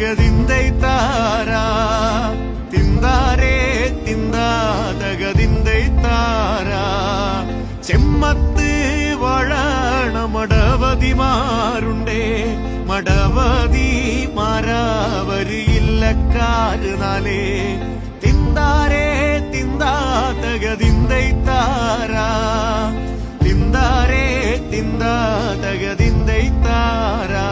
തകതിന്തൈ Tara തിന്താരേ തിന്താ തകതിന്തൈ Tara ചെമ്മത്ത് വാഴണ മടവതിമാരുണ്ടേ മടവതിമാരവരില്ലക്കാരുനാലേ തിന്താരേ തിന്താ തകതിന്തൈ Tara തിന്താരേ തിന്താ തകതിന്തൈ Tara